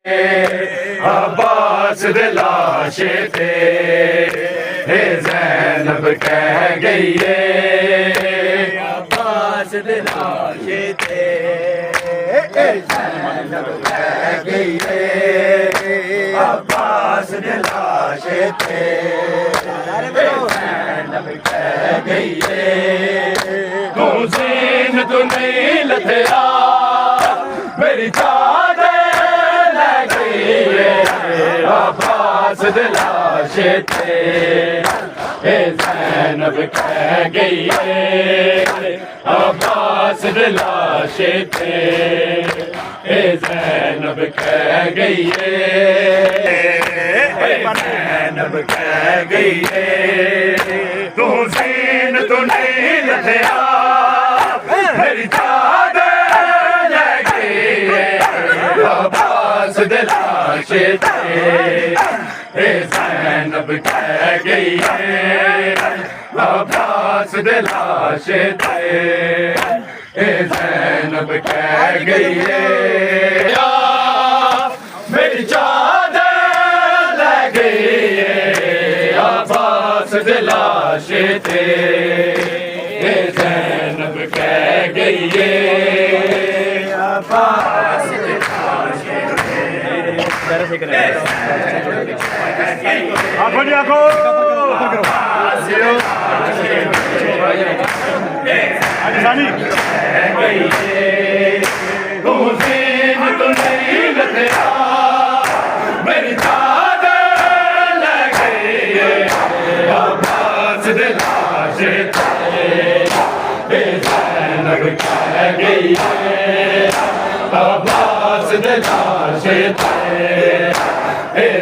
अब्बास दे लाशे थे ज़ैनब कह गई है। अब्बास दे लाशे थे ज़ैनब कह गई है। अब्बास दे लाशे थे ज़ैनब कह गई है। हुसैन तो नहीं लथया मेरी चादर लग गई है। अब्बास दे लाशे थे ज़ैनब कह गई है। अब्बास दे लाशे थे ज़ैनब कह गई है। ज़ैनब कह गई है। हुसैन तो नहीं लथया मेरी चादर लग गई है। अब्बास दे लाशे थे ज़ैनब कह गई है। अब्बास दे लाशे थे ज़ैनब कह गई है। मेरी चादर लग गई है। अब्बास दे लाशे थे ज़ैनब कह गई है। अब्बास दे लाशे आंखों जी आंखों सानी हुसैन तो नहीं लथया मेरी चादर लग गई है। अब्बास दे लाशे थे ज़ैनब कह गई है। अब्बास दे लाशे थे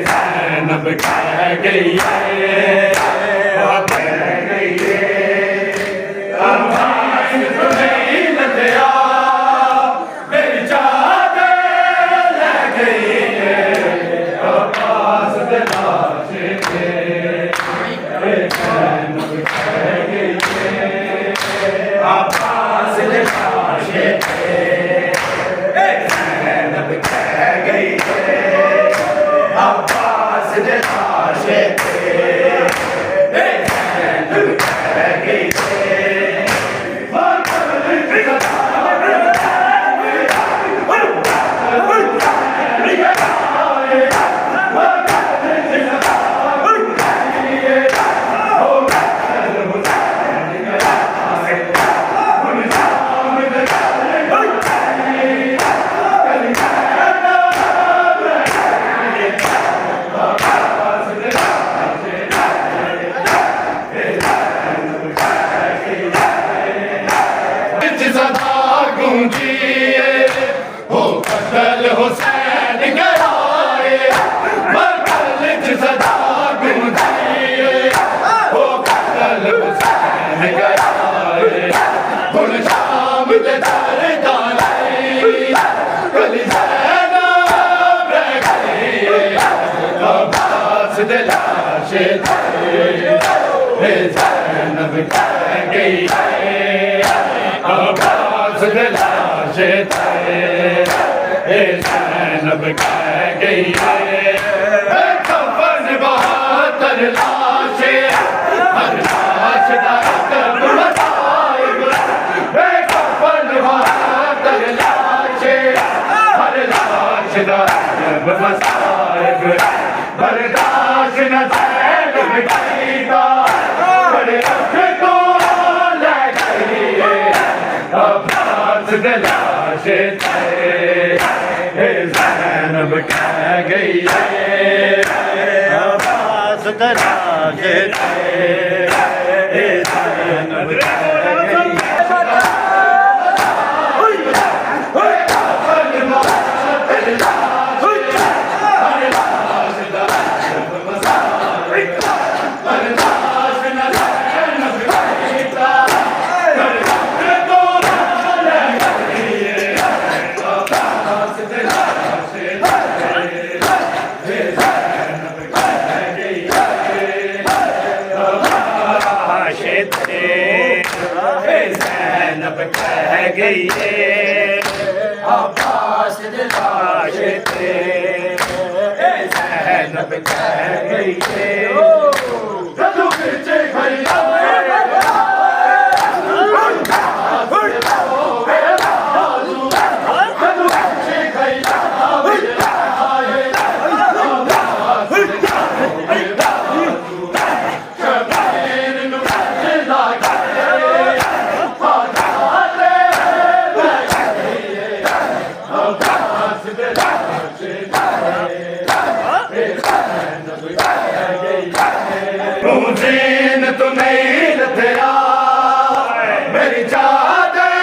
ज़ैनब कह गई है। अब्बास तो नहीं लथया मेरी चादर लग गई है। अब्बास दे लाशे थे ज़ैनब कह गई है। अब्बास दे लाशे थे ज़ैनब कह गई है। अब्बास दे लाशे थे ज़ैनब कह गई है। हुसैन गराए मरकल सदा गूंजिए हो कतल हुसैन गराए। गुल शाम दे दर दालाई कली ज़ैनब रह गई है। अब्बास दे लाशे थे ज़ैनब कह गई है। अब्बास दे लाशे थे ज़ैनब कह गई है। कफन बहादुर लाशे हर लाश दा कब मसाइब। कफन बहादुर लाशे हर लाश दा कब मसाइब। बर्दाश्त न ज़ैनब कीता बड़े अख को लग गई है। अब्बास दे लाशे थे ज़ैनब कह गई है। अब्बास दे लाशे थे ज़ैनब कह गई है। ज़ैनब कह गई है। अब्बास दे लाशे थे ज़ैनब कह गई है जदू बिच खड़िया जीन तू नहीं लथया मेरी चादर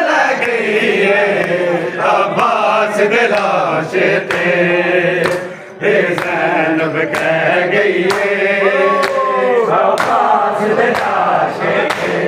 लग गई है अब्बास दिलाशे ते ज़ैनब कह गई है अब्बास दिलाशे ते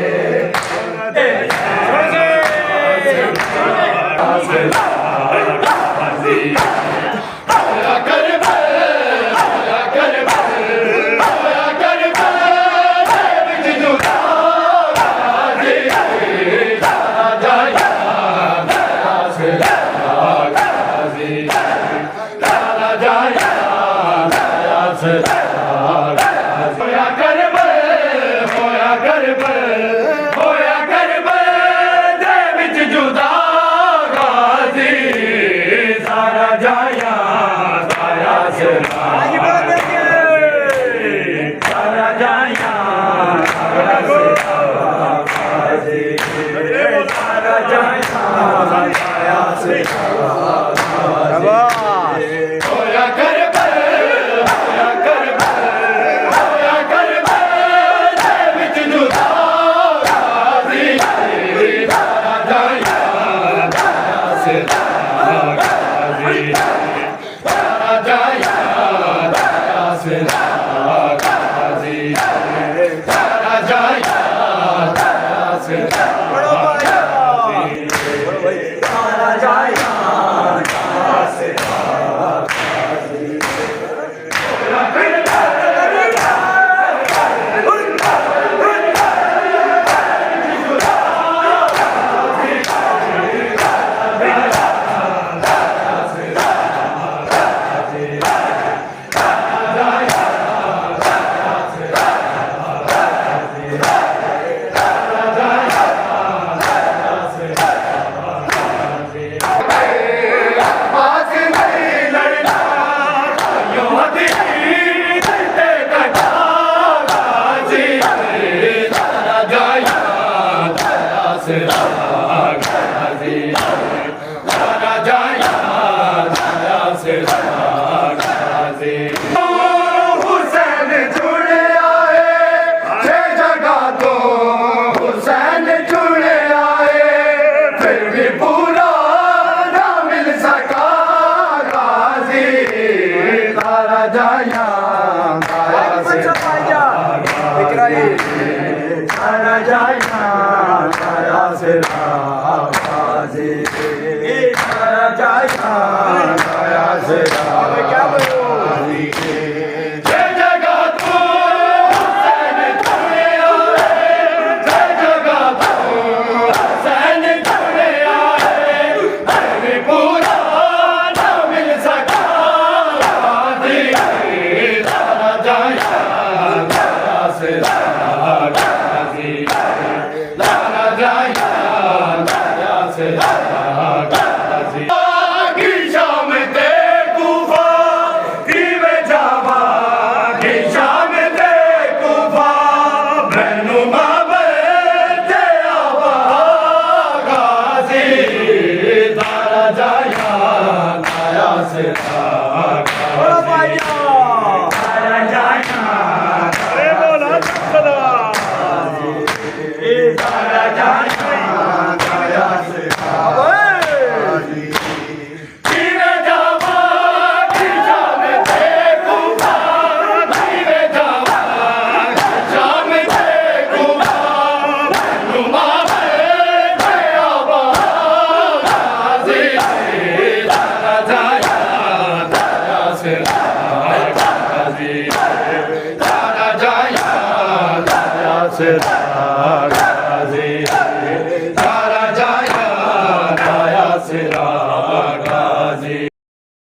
Raja